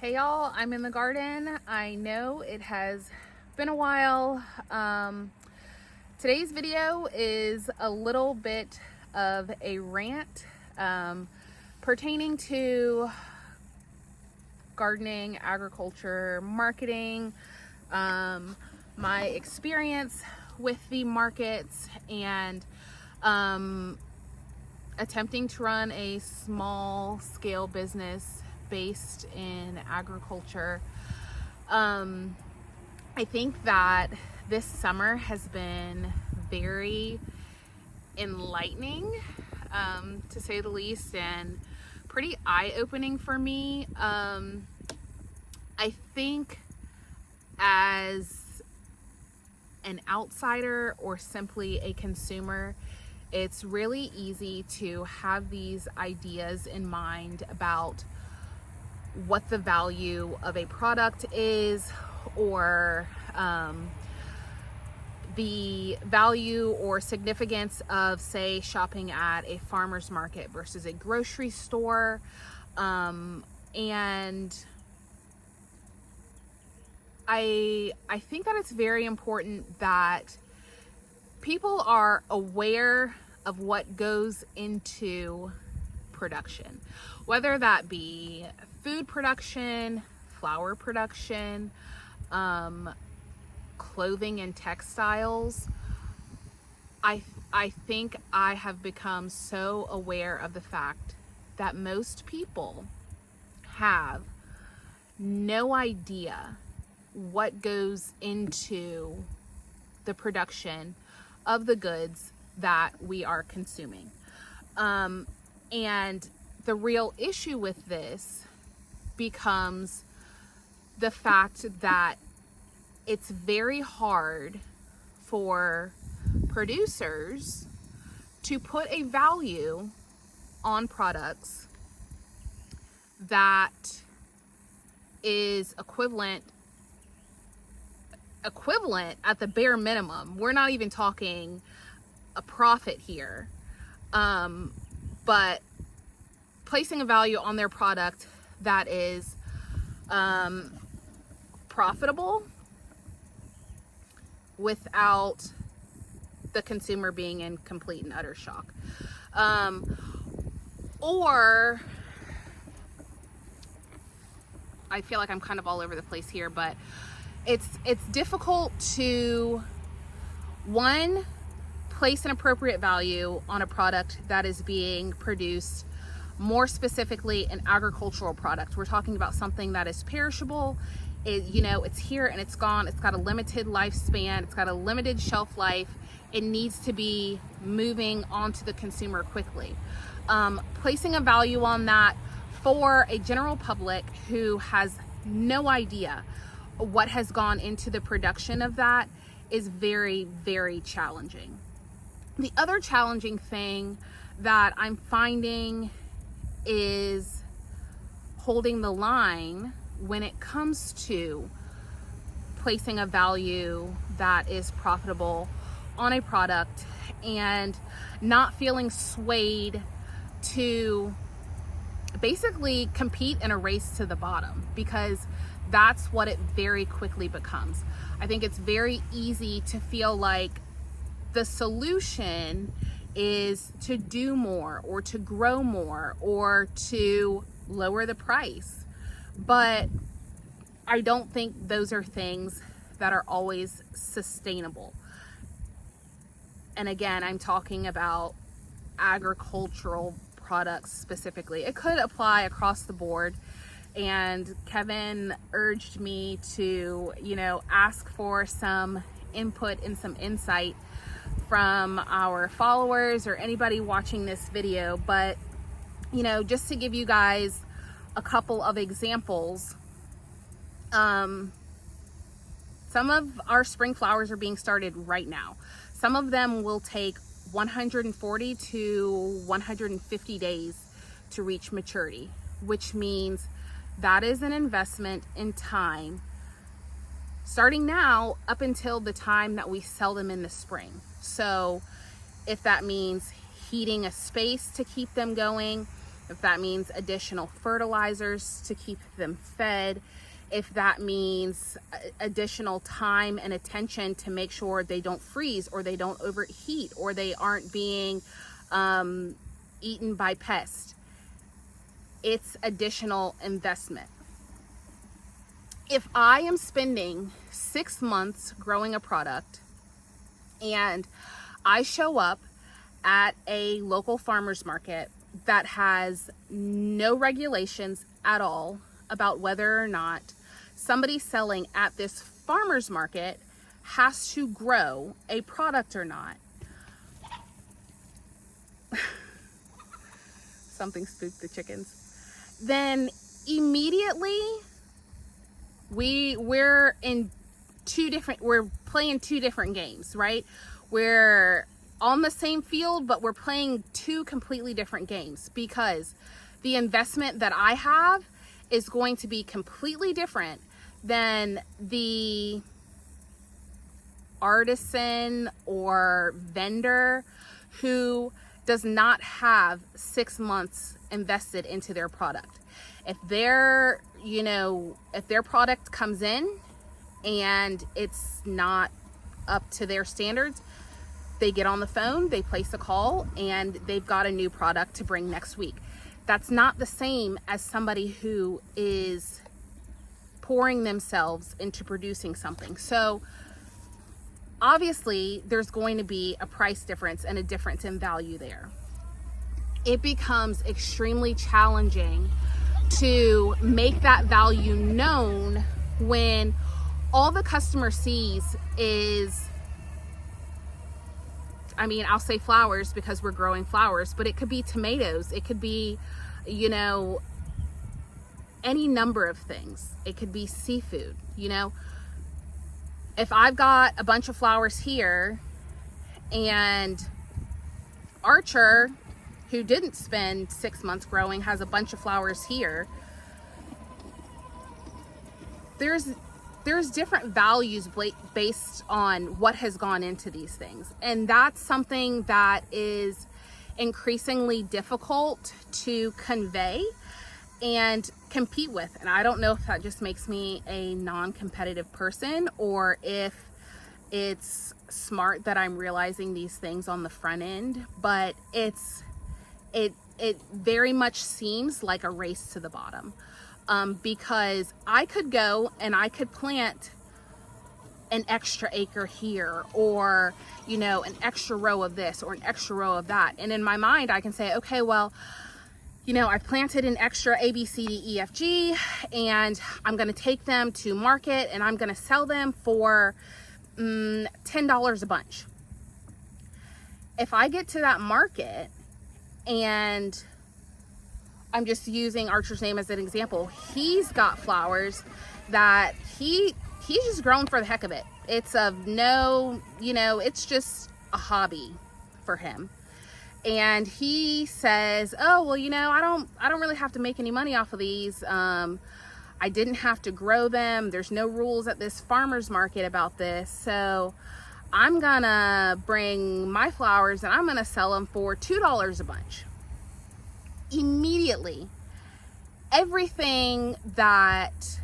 Hey y'all, I'm in the garden. I know it has been a while. Today's video is a little bit of a rant pertaining to gardening, agriculture, marketing, my experience with the markets, and attempting to run a small scale business based in agriculture. I think that this summer has been very enlightening, to say the least, and pretty eye-opening for me. I think as an outsider or simply a consumer, it's really easy to have these ideas in mind about what the value of a product is, or the value or significance of, say, shopping at a farmer's market versus a grocery store. And I think that it's very important that people are aware of what goes into production, whether that be food production, flower production, clothing and textiles. I think I have become so aware of the fact that most people have no idea what goes into the production of the goods that we are consuming. And the real issue with this becomes the fact that it's very hard for producers to put a value on products that is equivalent at the bare minimum. We're not even talking a profit here, but placing a value on their product that is profitable without the consumer being in complete and utter shock. Or I feel like I'm kind of all over the place here, but it's difficult to, one, place an appropriate value on a product that is being produced, more specifically an agricultural product. We're talking about something that is perishable. It's here and it's gone. It's got a limited lifespan. It's got a limited shelf life. It needs to be moving on to the consumer quickly. Placing a value on that for a general public who has no idea what has gone into the production of that is very, very challenging. The other challenging thing that I'm finding is holding the line when it comes to placing a value that is profitable on a product and not feeling swayed to basically compete in a race to the bottom, because that's what it very quickly becomes. I think it's very easy to feel like the solution is to do more or to grow more or to lower the price. But I don't think those are things that are always sustainable. And again, I'm talking about agricultural products specifically. It could apply across the board. And Kevin urged me to, ask for some input and some insight from our followers or anybody watching this video. But, just to give you guys a couple of examples, some of our spring flowers are being started right now. Some of them will take 140 to 150 days to reach maturity, which means that is an investment in time starting now up until the time that we sell them in the spring. So if that means heating a space to keep them going, if that means additional fertilizers to keep them fed, if that means additional time and attention to make sure they don't freeze or they don't overheat or they aren't being eaten by pests. It's additional investment. If I am spending 6 months growing a product and I show up at a local farmer's market that has no regulations at all about whether or not somebody selling at this farmer's market has to grow a product or not. Something spooked the chickens. Then immediately we're playing two different games, right? We're on the same field, but we're playing two completely different games because the investment that I have is going to be completely different than the artisan or vendor who does not have 6 months invested into their product. If their product comes in and it's not up to their standards, they get on the phone, they place a call, and they've got a new product to bring next week. That's not the same as somebody who is pouring themselves into producing something. So obviously there's going to be a price difference and a difference in value there. It becomes extremely challenging to make that value known when all the customer sees is, I'll say flowers because we're growing flowers, but it could be tomatoes. It could be, any number of things. It could be seafood, If I've got a bunch of flowers here and Archer, who didn't spend 6 months growing, has a bunch of flowers here, there's different values based on what has gone into these things. And that's something that is increasingly difficult to convey and compete with. And I don't know if that just makes me a non-competitive person or if it's smart that I'm realizing these things on the front end, but it very much seems like a race to the bottom. Because I could go and I could plant an extra acre here or, an extra row of this or an extra row of that. And in my mind, I can say, okay, well, I planted an extra A, B, C, D, E, F, G, and I'm going to take them to market and I'm going to sell them for $10 a bunch. If I get to that market and I'm just using Archer's name as an example, he's got flowers that he's just grown for the heck of it. It's it's just a hobby for him. And he says, oh, well, I don't really have to make any money off of these. I didn't have to grow them. There's no rules at this farmer's market about this. So I'm gonna bring my flowers and I'm gonna sell them for $2 a bunch. Immediately, everything that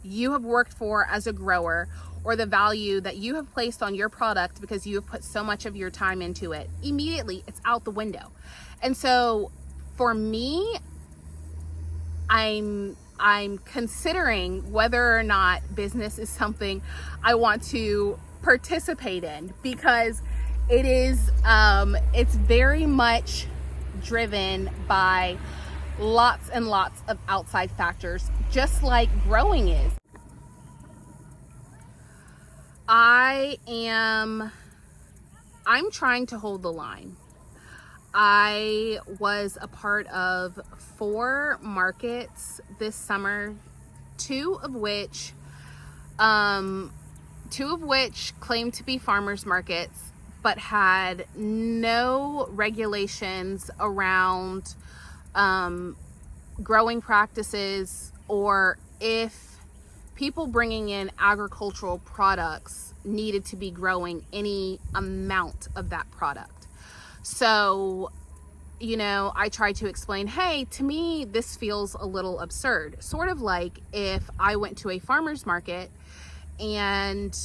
you have worked for as a grower or the value that you have placed on your product because you have put so much of your time into it, immediately it's out the window. And so for me, I'm considering whether or not business is something I want to participate in because it is it's very much driven by lots and lots of outside factors, just like growing is. I'm trying to hold the line. I was a part of 4 markets this summer, two of which claimed to be farmers markets but had no regulations around growing practices or if people bringing in agricultural products needed to be growing any amount of that product. So you know, I try to explain, hey, to me, this feels a little absurd. Sort of like if I went to a farmer's market and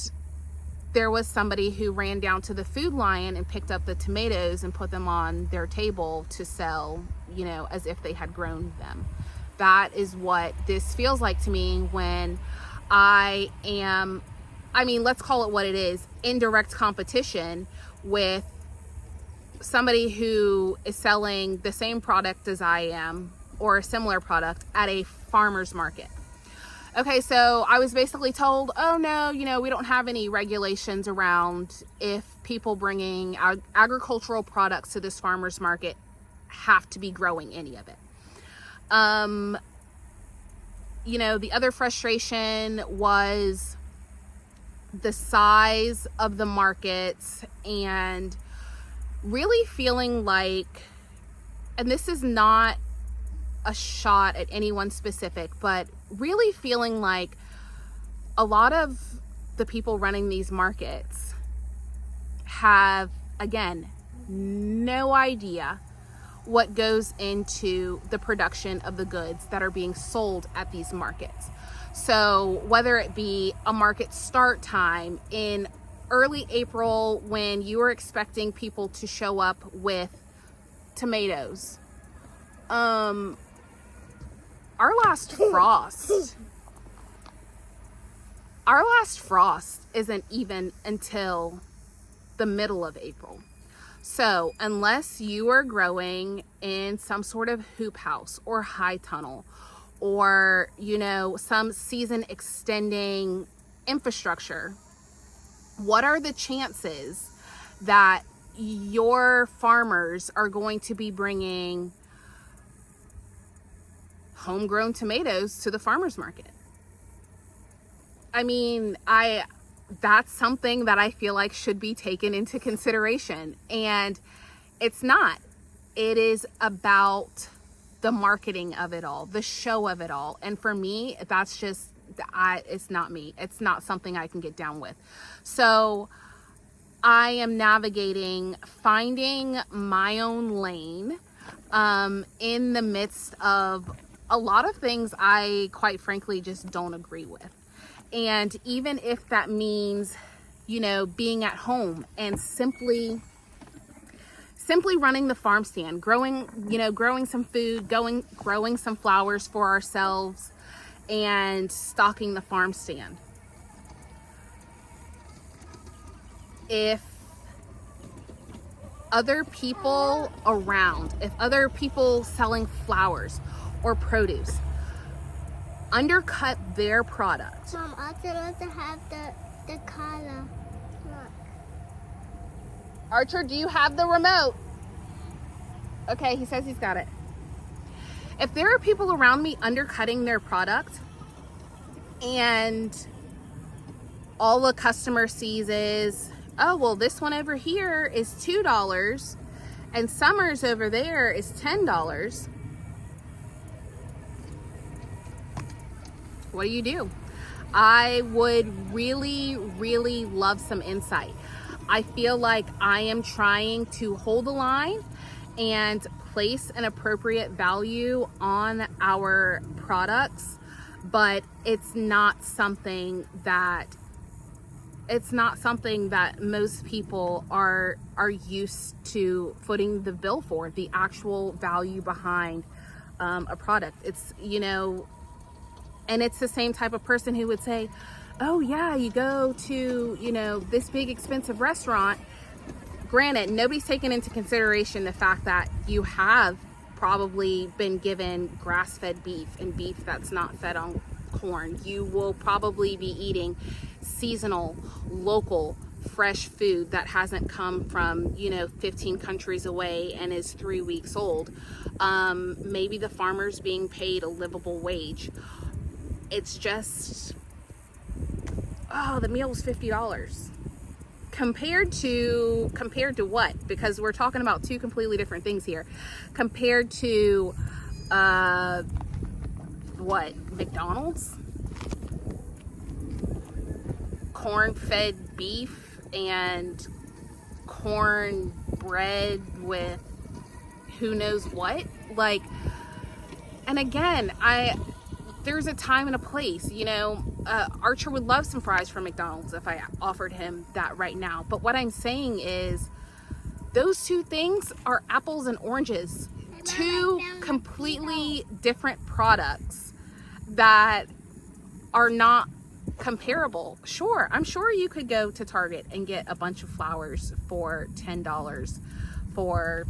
there was somebody who ran down to the Food Lion and picked up the tomatoes and put them on their table to sell, you know, as if they had grown them. That is what this feels like to me when I am, I mean, let's call it what it is, indirect competition with somebody who is selling the same product as I am or a similar product at a farmer's market. Okay, so I was basically told, oh no, you know, we don't have any regulations around if people bringing agricultural products to this farmer's market have to be growing any of it. You know, the other frustration was the size of the markets and really feeling like, and this is not a shot at anyone specific, but really feeling like a lot of the people running these markets have, again, no idea what goes into the production of the goods that are being sold at these markets. So whether it be a market start time in early April when you are expecting people to show up with tomatoes, our last frost isn't even until the middle of April. So unless you are growing in some sort of hoop house or high tunnel or, you know, some season extending infrastructure, what are the chances that your farmers are going to be bringing homegrown tomatoes to the farmer's market? I mean, that's something that I feel like should be taken into consideration, and it's not. It is about the marketing of it all, the show of it all. And for me, that's just, it's not me. It's not something I can get down with. So I am navigating, finding my own lane in the midst of a lot of things I quite frankly just don't agree with. And even if that means, you know, being at home and simply running the farm stand, growing some food, growing some flowers for ourselves and stocking the farm stand. If other people around, if other people selling flowers or produce undercut their product. Mom, Archer doesn't have the color. Look. Archer, do you have the remote? Okay, he says he's got it. If there are people around me undercutting their product and all the customer sees is, oh, well, this one over here is $2 and Summer's over there is $10. What do? I would really, really love some insight. I feel like I am trying to hold the line and place an appropriate value on our products, but it's not something that most people are used to footing the bill for, the actual value behind a product. It's, you know, and it's the same type of person who would say, oh yeah, you go to, you know, this big expensive restaurant. Granted, nobody's taken into consideration the fact that you have probably been given grass-fed beef and beef that's not fed on corn. You will probably be eating seasonal, local, fresh food that hasn't come from, you know, 15 countries away and is 3 weeks old. Maybe the farmer's being paid a livable wage. It's just, oh, the meal was $50. Compared to what? Because we're talking about two completely different things here. Compared to, what? McDonald's? Corn-fed beef and corn bread with who knows what. Like, and again, there's a time and a place, you know. Archer would love some fries from McDonald's if I offered him that right now. But what I'm saying is those two things are apples and oranges. Two completely different products that are not comparable. Sure, I'm sure you could go to Target and get a bunch of flowers for $10 for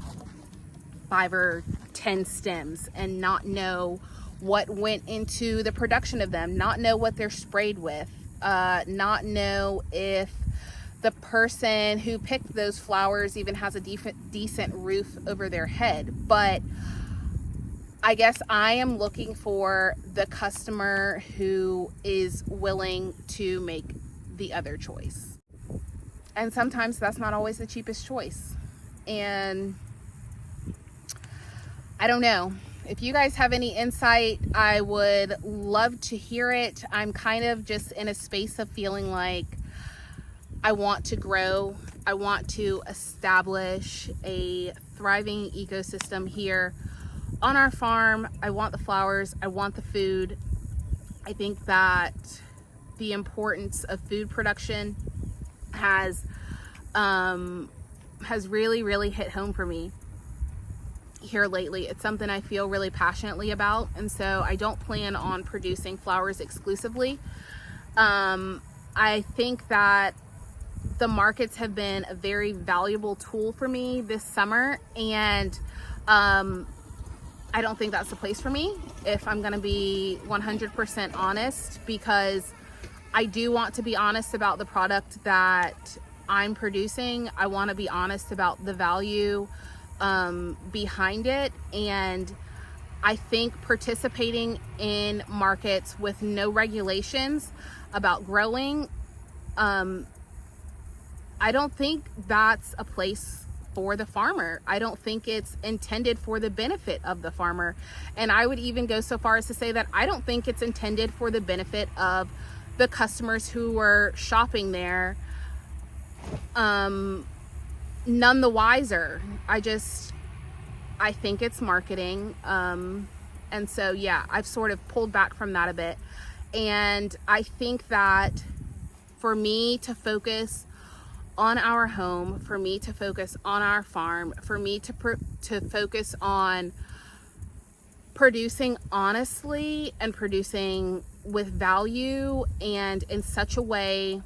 5 or 10 stems and not know what went into the production of them, not know what they're sprayed with, not know if the person who picked those flowers even has a decent roof over their head. But I guess I am looking for the customer who is willing to make the other choice. And sometimes that's not always the cheapest choice. And I don't know. If you guys have any insight, I would love to hear it. I'm kind of just in a space of feeling like I want to grow. I want to establish a thriving ecosystem here on our farm. I want the flowers. I want the food. I think that the importance of food production has really hit home for me here lately. It's something I feel really passionately about, and so I don't plan on producing flowers exclusively. I think that the markets have been a very valuable tool for me this summer, and I don't think that's the place for me, if I'm gonna be 100% honest, because I do want to be honest about the product that I'm producing. I want to be honest about the value behind it, and I think participating in markets with no regulations about growing, I don't think that's a place for the farmer. I don't think it's intended for the benefit of the farmer, and I would even go so far as to say that I don't think it's intended for the benefit of the customers who were shopping there. None the wiser. I think it's marketing. And so, yeah, I've sort of pulled back from that a bit. And I think that for me to focus on our home, for me to focus on our farm, for me to focus on producing honestly and producing with value and in such a way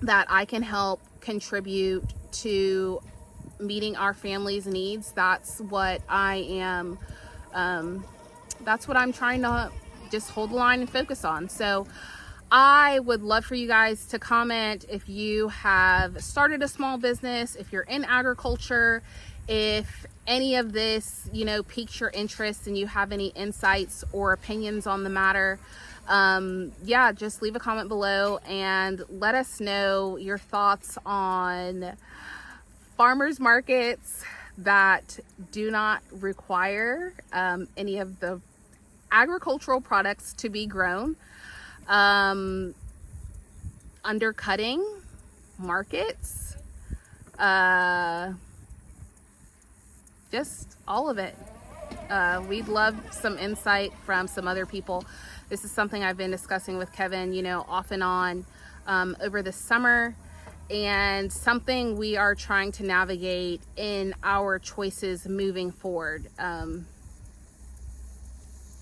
that I can help contribute to meeting our family's needs, that's what I'm trying to just hold the line and focus on. So I would love for you guys to comment if you have started a small business, if you're in agriculture, if any of this, you know, piques your interest and you have any insights or opinions on the matter. Yeah, just leave a comment below and let us know your thoughts on farmers markets that do not require any of the agricultural products to be grown, undercutting markets, just all of it. We'd love some insight from some other people. This is something I've been discussing with Kevin, you know, off and on over the summer, and something we are trying to navigate in our choices moving forward.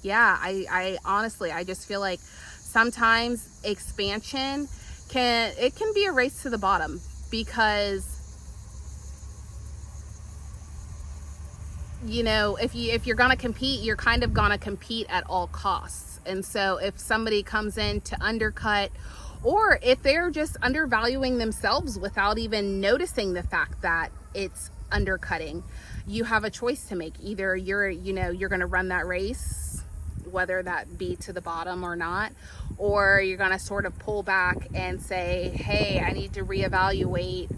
Yeah, I honestly, I just feel like sometimes expansion can be a race to the bottom, because you know, if you're gonna compete, you're kind of gonna compete at all costs. And so if somebody comes in to undercut, or if they're just undervaluing themselves without even noticing the fact that it's undercutting, you have a choice to make. Either you're gonna run that race, whether that be to the bottom or not, or you're gonna sort of pull back and say, hey, I need to reevaluate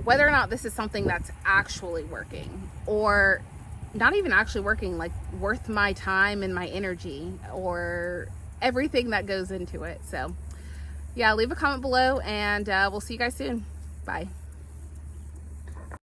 whether or not this is something that's actually working, or not even actually working, like worth my time and my energy or everything that goes into it. So yeah, leave a comment below, and we'll see you guys soon. Bye.